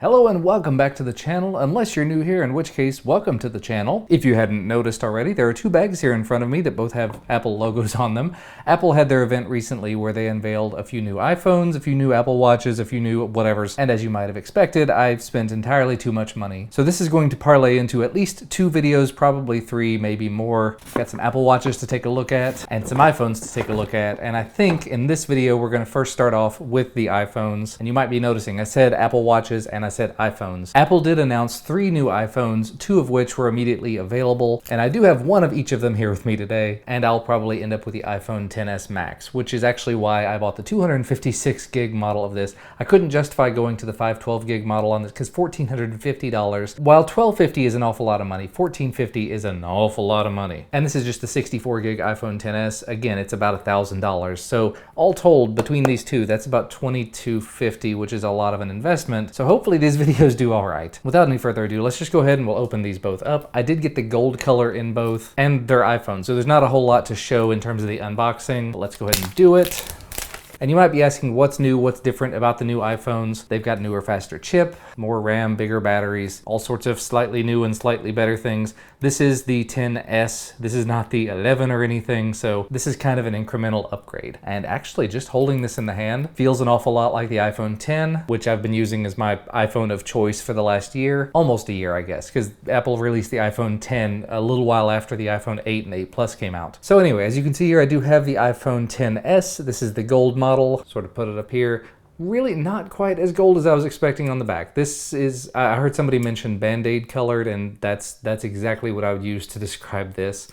Hello and welcome back to the channel, unless you're new here, in which case, welcome to the channel. If you hadn't noticed already, there are two bags here in front of me that both have Apple logos on them. Apple had their event recently where they unveiled a few new iPhones, a few new Apple Watches, a few new whatevers, and as you might have expected, I've spent entirely too much money. So this is going to parlay into at least 2 videos, probably 3, maybe more. Got some Apple Watches to take a look at, and some iPhones to take a look at, and I think in this video we're going to first start off with the iPhones. And you might be noticing I said Apple Watches and I said iPhones. Apple did announce 3 new iPhones, 2 of which were immediately available, and I do have one of each of them here with me today, and I'll probably end up with the iPhone XS Max, which is actually why I bought the 256 gig model of this. I couldn't justify going to the 512 gig model on this because $1,450. While $1,250 is an awful lot of money, $1,450 is an awful lot of money. And this is just the 64 gig iPhone XS. Again, it's about $1,000. So all told, between these two, that's about $2,250, which is a lot of an investment. So hopefully these videos do all right. Without any further ado, let's just go ahead and we'll open these both up. I did get the gold color in both, and they're iPhones, so there's not a whole lot to show in terms of the unboxing, but let's go ahead and do it. And you might be asking what's new, what's different about the new iPhones. They've got newer, faster chip, more RAM, bigger batteries, all sorts of slightly new and slightly better things. This is the XS. This is not the 11 or anything, so this is kind of an incremental upgrade. And actually, just holding this in the hand feels an awful lot like the iPhone X, which I've been using as my iPhone of choice for the last year. Almost a year, I guess, because Apple released the iPhone X a little while after the iPhone 8 and 8 Plus came out. So anyway, as you can see here, I do have the iPhone XS. This is the gold model. Sort of put it up here. Really not quite as gold as I was expecting on the back. This is, I heard somebody mention Band-Aid colored, and that's exactly what I would use to describe this.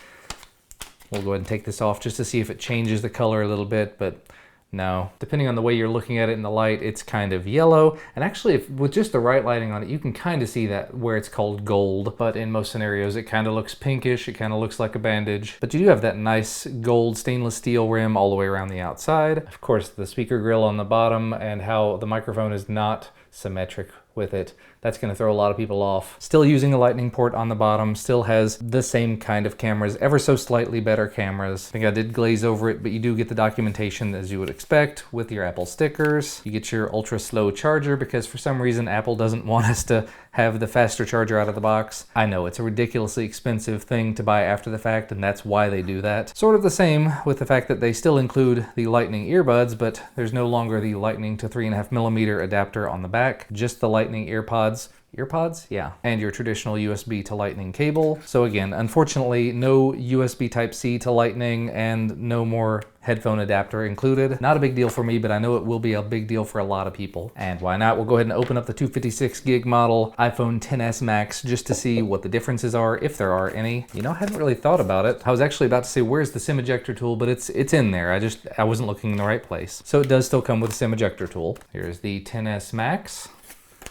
We'll go ahead and take this off just to see if it changes the color a little bit, but no. Depending on the way you're looking at it in the light, it's kind of yellow. And actually, with just the right lighting on it, you can kind of see that where it's called gold. But in most scenarios, it kind of looks pinkish. It kind of looks like a bandage. But you do have that nice gold stainless steel rim all the way around the outside. Of course, the speaker grill on the bottom and how the microphone is not symmetric with it. That's going to throw a lot of people off. Still using a lightning port on the bottom, still has the same kind of cameras, ever so slightly better cameras. I think I did glaze over it, but you do get the documentation as you would expect with your Apple stickers. You get your ultra slow charger because for some reason Apple doesn't want us to have the faster charger out of the box. I know it's a ridiculously expensive thing to buy after the fact, and that's why they do that. Sort of the same with the fact that they still include the Lightning earbuds, but there's no longer the Lightning to 3.5mm adapter on the back, just the Lightning earpods. Earpods? Yeah. And your traditional USB to Lightning cable. So again, unfortunately, no USB Type-C to Lightning and no more headphone adapter included. Not a big deal for me, but I know it will be a big deal for a lot of people. And why not? We'll go ahead and open up the 256 gig model iPhone XS Max just to see what the differences are, if there are any. You know, I hadn't really thought about it. I was actually about to say, where's the SIM ejector tool? But it's in there. I wasn't looking in the right place. So it does still come with a SIM ejector tool. Here's the XS Max.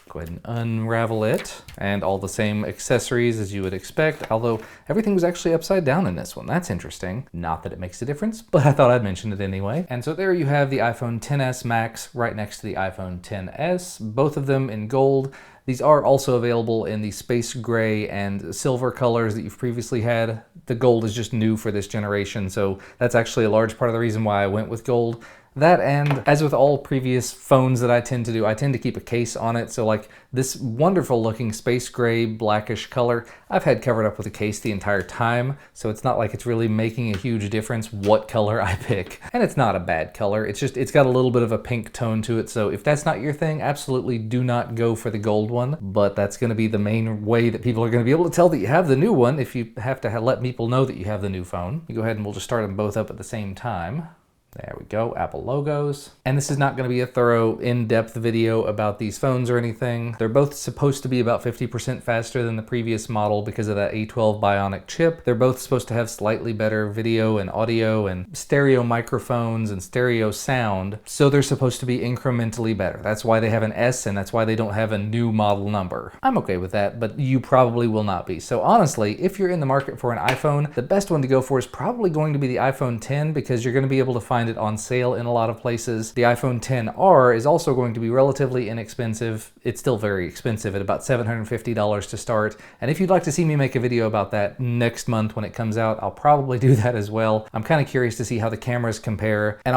Go ahead and unravel it, and all the same accessories as you would expect, although everything was actually upside down in this one. That's interesting. Not that it makes a difference, but I thought I'd mention it anyway. And so there you have the iPhone XS Max right next to the iPhone XS, both of them in gold. These are also available in the space gray and silver colors that you've previously had. The gold is just new for this generation, so that's actually a large part of the reason why I went with gold. That, and as with all previous phones that I tend to do, I tend to keep a case on it. So like this wonderful looking space gray blackish color, I've had covered up with a case the entire time. So it's not like it's really making a huge difference what color I pick. And it's not a bad color. It's just, it's got a little bit of a pink tone to it. So if that's not your thing, absolutely do not go for the gold one. But that's going to be the main way that people are going to be able to tell that you have the new one if you have to let people know that you have the new phone. You go ahead and we'll just start them both up at the same time. There we go, Apple logos. And this is not going to be a thorough, in-depth video about these phones or anything. They're both supposed to be about 50% faster than the previous model because of that A12 Bionic chip. They're both supposed to have slightly better video and audio and stereo microphones and stereo sound, so they're supposed to be incrementally better. That's why they have an S, and that's why they don't have a new model number. I'm okay with that, but you probably will not be. So honestly, if you're in the market for an iPhone, the best one to go for is probably going to be the iPhone X because you're going to be able to find find it on sale in a lot of places. The iPhone XR is also going to be relatively inexpensive. It's still very expensive at about $750 to start. And if you'd like to see me make a video about that next month when it comes out, I'll probably do that as well. I'm kind of curious to see how the cameras compare. And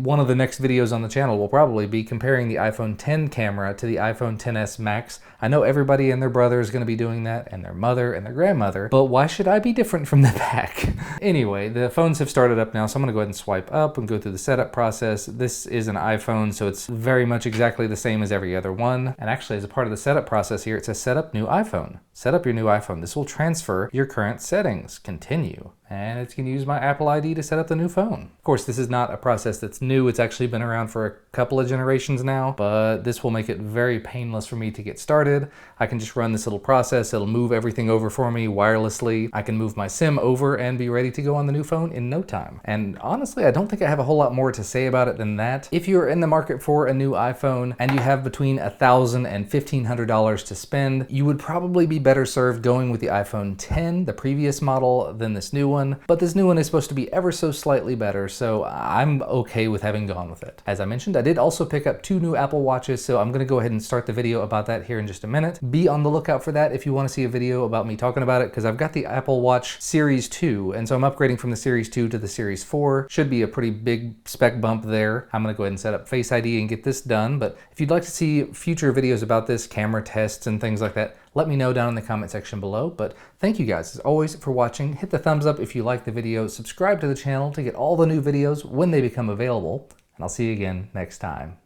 one of the next videos on the channel will probably be comparing the iPhone X camera to the iPhone XS Max. I know everybody and their brother is going to be doing that, and their mother and their grandmother, but why should I be different from the pack? Anyway, the phones have started up now, so I'm going to go ahead and swipe up and go through the setup process. This is an iPhone, so it's very much exactly the same as every other one. And actually, as a part of the setup process here, it says set up new iPhone. Set up your new iPhone. This will transfer your current settings. Continue. And it's going to use my Apple ID to set up the new phone. Of course, this is not a process that's new. It's actually been around for a couple of generations now, but this will make it very painless for me to get started. I can just run this little process. It'll move everything over for me wirelessly. I can move my SIM over and be ready to go on the new phone in no time. And honestly, I don't think I have a whole lot more to say about it than that. If you're in the market for a new iPhone and you have between $1,000 and $1,500 to spend, you would probably be better served going with the iPhone X, the previous model, than this new one. But this new one is supposed to be ever so slightly better, so I'm okay with having gone with it. As I mentioned, I did also pick up 2 new Apple Watches, so I'm going to go ahead and start the video about that here in just a minute. Be on the lookout for that if you want to see a video about me talking about it, because I've got the Apple Watch Series 2, and so I'm upgrading from the Series 2 to the Series 4. Should be a pretty big spec bump there. I'm going to go ahead and set up Face ID and get this done, but if you'd like to see future videos about this, camera tests and things like that, let me know down in the comment section below. But thank you guys, as always, for watching. Hit the thumbs up if you like the video. Subscribe to the channel to get all the new videos when they become available. And I'll see you again next time.